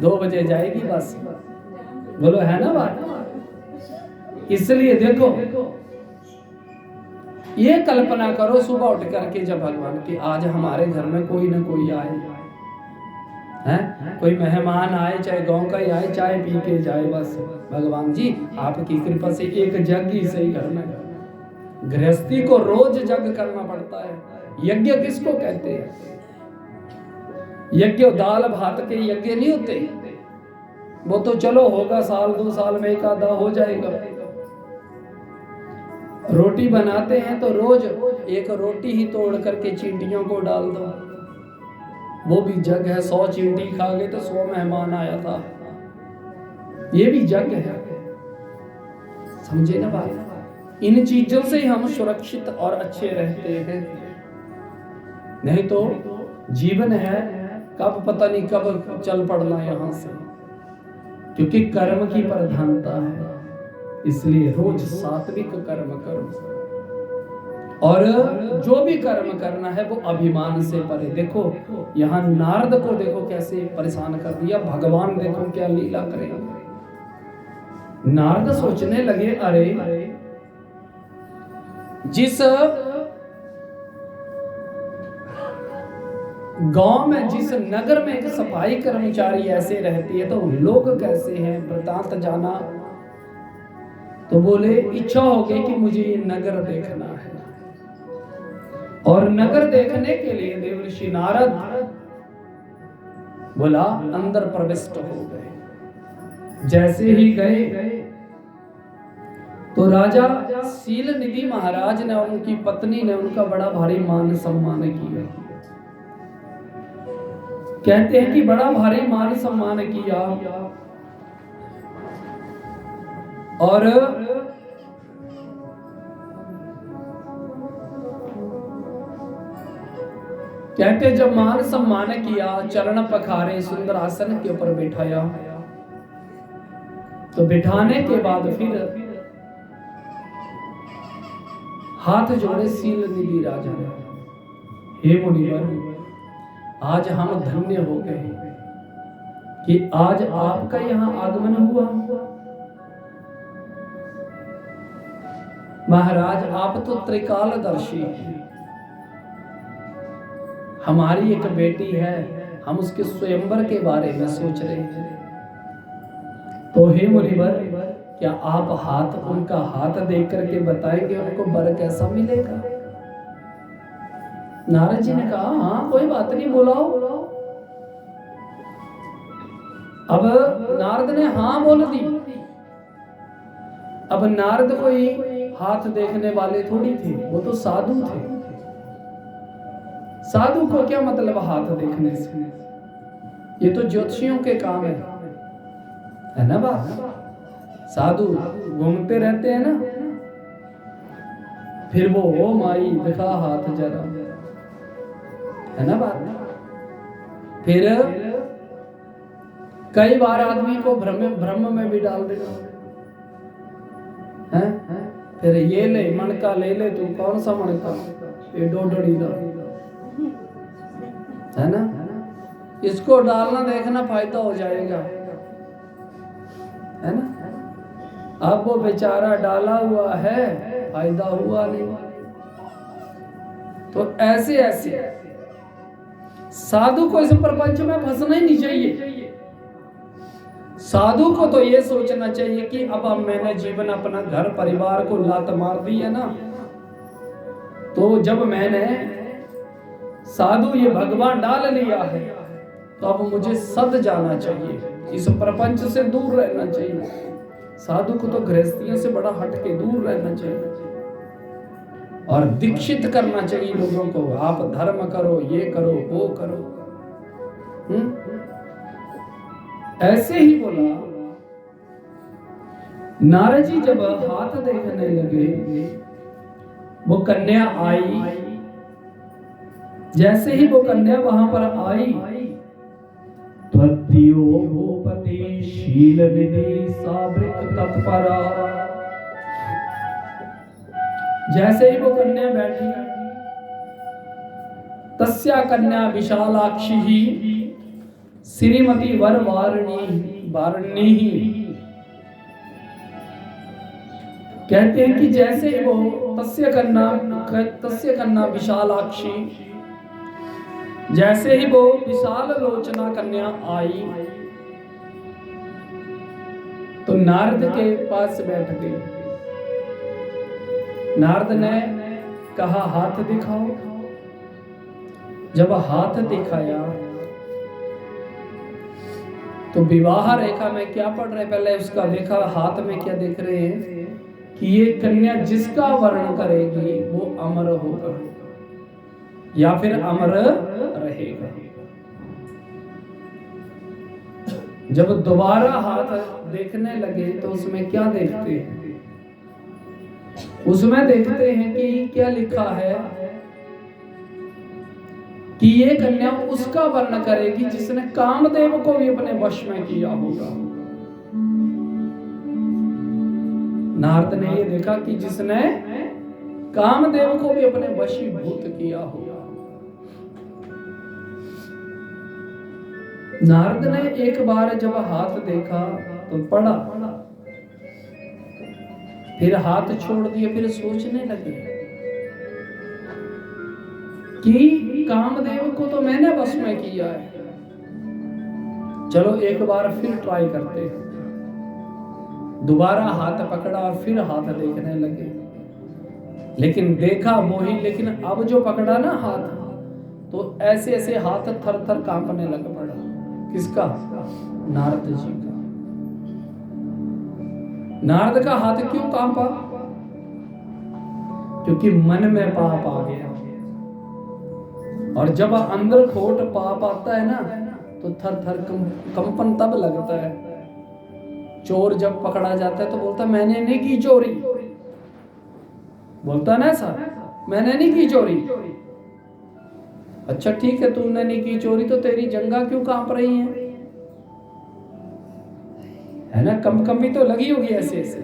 2 बजे जाएगी बस, बोलो है ना बात। इसलिए देखो ये कल्पना करो सुबह उठ करके जब भगवान की आज हमारे घर में कोई ना कोई आए, हैं कोई मेहमान आए, चाहे गांव का ही आए, चाय पी के जाए, बस भगवान जी आपकी कृपा से एक जग ही सही घर में। गृहस्थी को रोज जग करना पड़ता है। यज्ञ किसको कहते हैं? यज्ञ दाल भात के यज्ञ नहीं होते, वो तो चलो होगा साल 2 साल में एक आधा हो जाएगा। रोटी बनाते हैं तो रोज एक रोटी ही तोड़ करके चींटियों को डाल दो, वो भी जग है। 100 चींटी खा गए तो 100 मेहमान आया था, ये भी जग है। समझे ना बात? इन चीजों से हम सुरक्षित और अच्छे रहते हैं। नहीं तो जीवन है, कब पता नहीं कब चल पड़ना यहां से, क्योंकि कर्म की प्रधानता है। इसलिए रोज सात्विक कर्म करो, और जो भी कर्म करना है वो अभिमान से परे। देखो यहाँ नारद को देखो कैसे परेशान कर दिया, भगवान देखो क्या लीला करेंगे। नारद सोचने लगे अरे जिस गांव में, जिस नगर में एक सफाई कर्मचारी ऐसे रहती है तो लोग कैसे हैं, वृतांत जाना। तो बोले इच्छा हो गई कि मुझे ये नगर देखना है, और नगर देखने के लिए देवर्षि नारद बोला अंदर प्रविष्ट हो गए। जैसे ही गए तो राजा शील निधि महाराज ने और उनकी पत्नी ने उनका बड़ा भारी मान सम्मान किया। कहते हैं कि बड़ा भारी मान सम्मान किया, और कहते जब मान सम्मान किया, चरण पखारे, सुंदर आसन के ऊपर बैठाया, तो बिठाने के बाद फिर हाथ जोड़े शील निधि राजा ने, हे मुनिवर आज हम धन्य हो गए कि आज आपका यहाँ आगमन हुआ। महाराज आप तो त्रिकालदर्शी हैं, हमारी एक बेटी है, हम उसके स्वयंवर के बारे में सोच रहे हैं। तो हे मुनिवर क्या आप उनका हाथ देख करके बताएंगे उनको वर कैसा मिलेगा? नारद जी ने कहा हाँ कोई बात नहीं, बुलाओ। अब नारद ने हाँ बोल दी। अब नारद कोई हाथ देखने वाले थोड़ी थे, वो तो साधु थे। साधु को क्या मतलब हाथ देखने से? ये तो ज्योतिषियों के काम है ना बात। साधु घूमते रहते हैं ना, फिर वो ओ माई दिखा हाथ जरा, है ना बात। फिर कई बार आदमी को भ्रम में भी डाल देगा, है? फिर ये ले मणका ले तू, कौन सा मणका? ये डोडड़ी का, है ना? इसको डालना देखना फायदा हो जाएगा, है ना? अब वो बेचारा डाला हुआ है, फायदा हुआ नहीं। तो ऐसे ऐसे साधु को इस प्रपंच में फंसना ही नहीं चाहिए। साधु को तो ये सोचना चाहिए कि अब मैंने जीवन अपना घर परिवार को लात मार दी है ना, तो जब मैंने साधु ये भगवान डाल लिया है तो अब मुझे सद जाना चाहिए, इस प्रपंच से दूर रहना चाहिए। साधु को तो गृहस्थियों से बड़ा हट के दूर रहना चाहिए और दीक्षित करना चाहिए लोगों को, आप धर्म करो, ये करो, वो करो। ऐसे ही बोला। नारद जी जब हाथ देखने लगे, वो कन्या आई। जैसे ही वो कन्या वहां पर आई, त्वद्यो भूपति शील निधि सावृक तत्परा। जैसे ही वो कन्या बैठी, तस्या कन्या विशालाक्षी ही श्रीमती वर वारणी कहते हैं कि जैसे वो तस्य कन्या विशालाक्षी, जैसे ही वो विशाल लोचना कन्या आई तो नारद के पास बैठ गई। नारद ने कहा हाथ दिखाओ। जब हाथ दिखाया तो विवाह रेखा में क्या पढ़ रहे, पहले उसका देखा हाथ में क्या देख रहे हैं कि ये कन्या जिसका वर्ण करेगी वो अमर होगा या फिर अमर रहेगा। जब दोबारा हाथ देखने लगे तो उसमें क्या देखते हैं, उसमें देखते हैं कि क्या लिखा है कि ये कन्या उसका वर्ण करेगी जिसने कामदेव को भी अपने वश में किया होगा। नारद ने ये देखा कि जिसने कामदेव को भी अपने वशीभूत किया होगा। नारद ने एक बार जब हाथ देखा तो पढ़ा, फिर हाथ छोड़ दिए, फिर सोचने लगे कि कामदेव को तो मैंने वश में किया है, चलो एक बार फिर ट्राई करते हैं। दोबारा हाथ पकड़ा और फिर हाथ देखने लगे, लेकिन देखा वही, लेकिन अब जो पकड़ा ना हाथ तो ऐसे ऐसे हाथ थर थर कांपने लग पड़ा। किसका? नारद जी का। नारद का हाथ क्यों कांपा? क्योंकि मन में पाप आ गया, और जब अंदर खोट पाप आता है ना तो थर थर कंपन तब लगता है। चोर जब पकड़ा जाता है तो बोलता मैंने नहीं की चोरी, बोलता ना ऐसा, मैंने नहीं की चोरी। अच्छा ठीक है, तूने नहीं की चोरी तो तेरी जंगा क्यों कांप रही है ना, कंपी तो लगी होगी ऐसे ऐसे।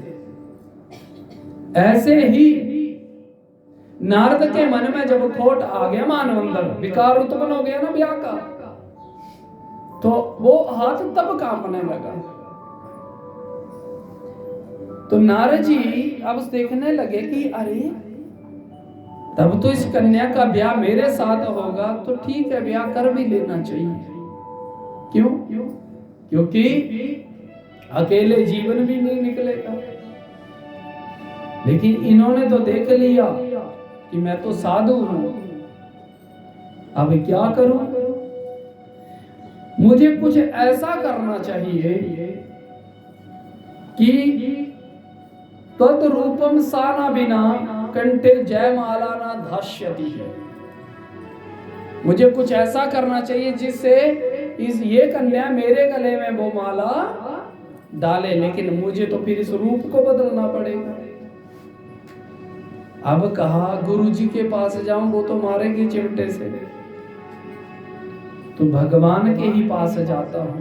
ऐसे ही नारद के मन में जब खोट आ गया, मानव अंदर विकार उत्पन्न हो गया ना ब्याह का, तो वो हाथ तब कांपने लगा। तो नारद जी अब देखने लगे कि अरे तब तो इस कन्या का ब्याह मेरे साथ होगा तो ठीक है, ब्याह कर भी लेना चाहिए। क्यों? क्योंकि अकेले जीवन भी नहीं निकलेगा। लेकिन इन्होंने तो देख लिया कि मैं तो साधु हूं, अब क्या करूं? मुझे कुछ ऐसा करना चाहिए कि तद रूपम साना बिना कंठे जयमाला ना धाष्यति है। मुझे कुछ ऐसा करना चाहिए जिससे ये कन्या मेरे गले में वो माला डाले, लेकिन मुझे तो फिर इस रूप को बदलना पड़ेगा। अब कहा गुरु जी के पास जाऊं, वो तो मारेंगे चिमटे से, तो भगवान के ही पास जाता हूं।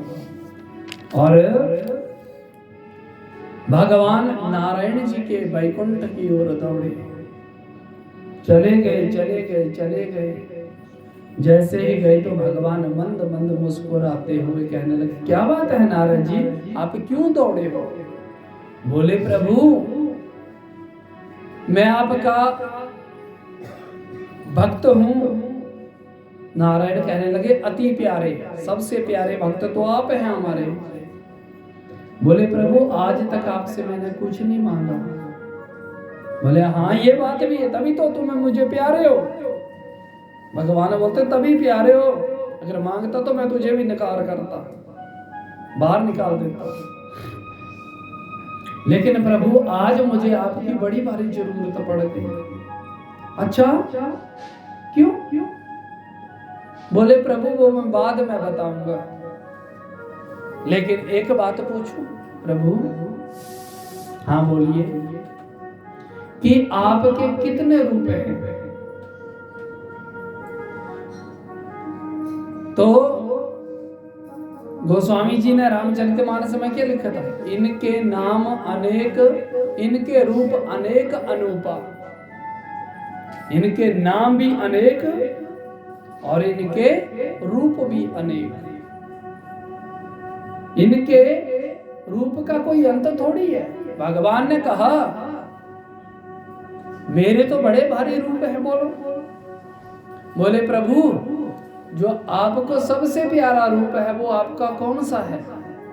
और भगवान नारायण जी के वैकुंठ की ओर दौड़े, चले गए। जैसे ही गए तो भगवान मंद मंद मुस्कुराते हुए कहने लगे, क्या बात है नारद जी, आप क्यों दौड़े हो? बोले प्रभु मैं आपका भक्त हूं। नारायण कहने लगे अति प्यारे, सबसे प्यारे भक्त तो आप हैं हमारे। बोले प्रभु आज तक आपसे मैंने कुछ नहीं मांगा। बोले हाँ ये बात भी है, तभी तो तुम मुझे प्यारे हो। भगवान बोलते तभी प्यारे हो, अगर मांगता तो मैं तुझे भी निकार करता, बाहर निकाल देता। लेकिन प्रभु आज मुझे आपकी बड़ी भारी जरूरत पड़ गई। अच्छा क्यों? बोले प्रभु वो मैं बाद में बताऊंगा, लेकिन एक बात पूछूं प्रभु? हाँ बोलिए। कि आपके कितने रूप हैं? तो गोस्वामी जी ने रामचरितमानस में क्या लिखा था? इनके नाम अनेक, इनके रूप अनेक अनूपा। इनके नाम भी अनेक और इनके रूप भी अनेक। इनके रूप का कोई अंत थोड़ी है। भगवान ने कहा मेरे तो बड़े भारी रूप है। बोलो, बोले प्रभु जो आपको सबसे प्यारा रूप है वो आपका कौन सा है,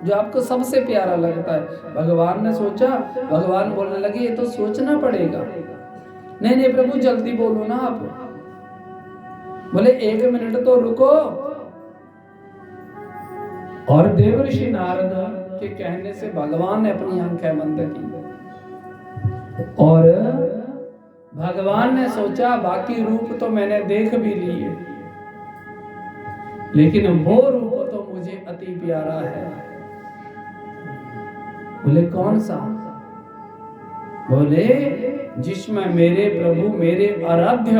जो आपको सबसे प्यारा लगता है? भगवान ने सोचा, भगवान बोलने लगे ये तो सोचना पड़ेगा। नहीं नहीं प्रभु जल्दी बोलो ना आप। बोले 1 मिनट तो रुको। और देवर्षि नारद के कहने से भगवान ने अपनी आंखें बंद की और भगवान ने सोचा बाकी रूप तो मैंने देख भी लिए, लेकिन वो रूप तो मुझे अति प्यारा है। बोले कौन सा? बोले जिसमें मेरे प्रभु मेरे आराध्य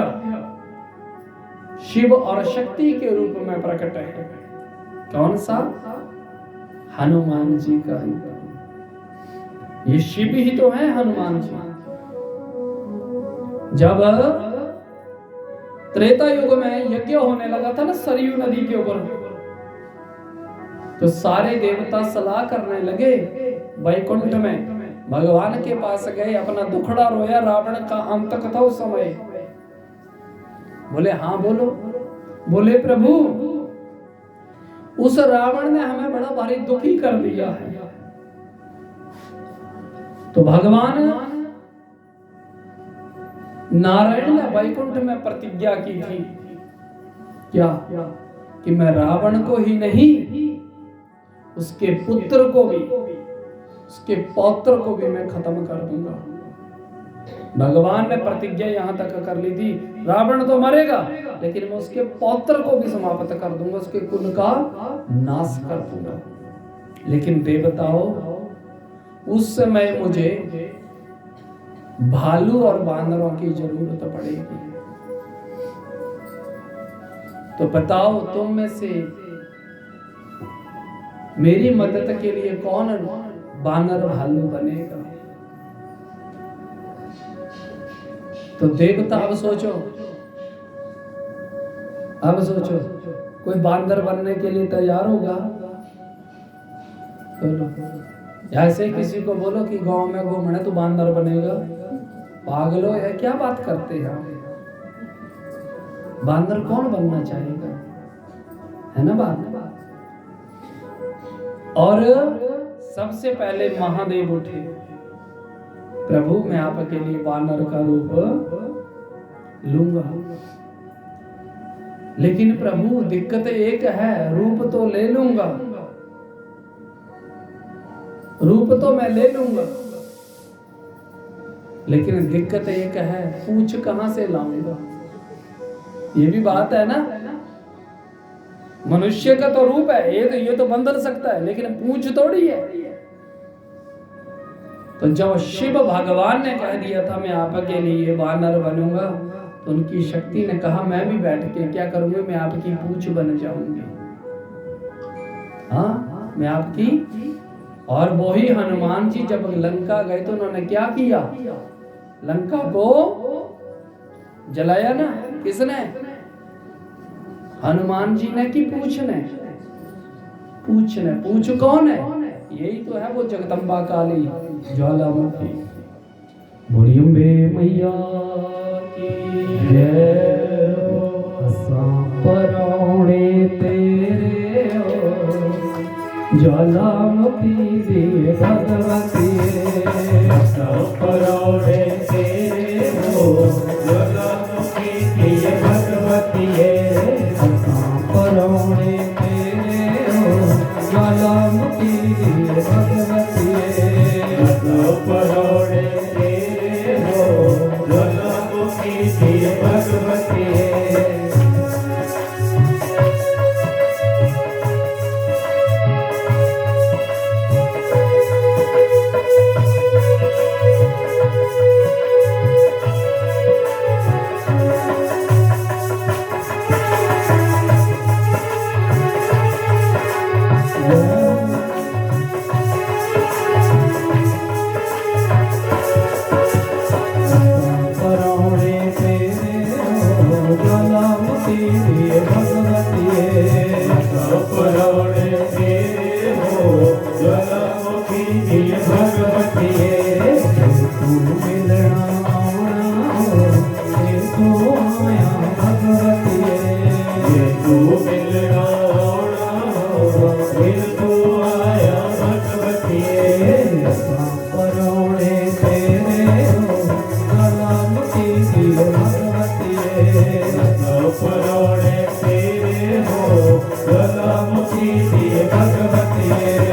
शिव और शक्ति के रूप में प्रकट है। कौन सा? हनुमान जी का रूप। ये शिव ही तो है हनुमान जी। जब त्रेता युग में यज्ञ होने लगा था ना सरयू नदी के ऊपर, तो सारे देवता सलाह करने लगे वैकुंठ में, भगवान के पास गए, अपना दुखड़ा रोया। रावण का अंत था उस समय। बोले हाँ बोलो। बोले प्रभु उस रावण ने हमें बड़ा भारी दुखी कर दिया है। तो भगवान नारायण ने वैकुंठ में प्रतिज्ञा की थी क्या कि मैं रावण को ही नहीं उसके पुत्र को भी, उसके पौत्र को भी मैं खत्म कर दूंगा। भगवान ने प्रतिज्ञा यहां तक कर ली थी, रावण तो मरेगा लेकिन मैं उसके पौत्र को भी समाप्त कर दूंगा, उसके कुल का नाश कर दूंगा। लेकिन देवताओं उस समय मुझे भालू और बानरों की जरूरत पड़ेगी। तो बताओ तुम में से मेरी मदद के लिए कौन बानर भालू बनेगा? तो देवता अब सोचो, अब सोचो कोई बांदर बनने के लिए तैयार होगा? बोलो। ऐसे किसी को बोलो कि गांव में घूमना तो बांदर बनेगा, पागल हो या क्या बात करते हैं? बांदर कौन बनना चाहेगा? है ना बात? और सबसे पहले महादेव उठे, प्रभु मैं आपके लिए बानर का रूप लूंगा। लेकिन प्रभु दिक्कत एक है, रूप तो ले लूंगा, रूप तो मैं ले लूंगा, लेकिन दिक्कत एक है, पूंछ कहां से लाऊंगा? ये भी बात है ना। मनुष्य का तो रूप है, ये तो बंदर सकता है, लेकिन पूंछ थोड़ी है। तो जब शिव भगवान ने कह दिया था मैं आपके लिए बानर बनूंगा, तो उनकी शक्ति ने कहा मैं भी बैठ के क्या करूंगी, मैं आपकी पूंछ बन जाऊंगी। हाँ मैं आपकी। और वो ही हनुमान जी जब लंका गए तो उन्होंने क्या किया? लंका को जलाया ना। किसने? हनुमान जी ने कि पूंछ ने? पूंछ ने। पूंछ कौन है? यही तो है वो जगदम्बा काली ज्वालामुखी। बोली अम्बे मैया की जय। परौणे तेरे ज्वालामुखी दिए भगवती, परौणे तेरे हो ज्वालामुखी दिए भगवती, परौणे तेरे हो ज्वालामुखी दिए भगवती, परौणे तेरे हो ज्वालामुखी दिए भगवती। शीशी भगवते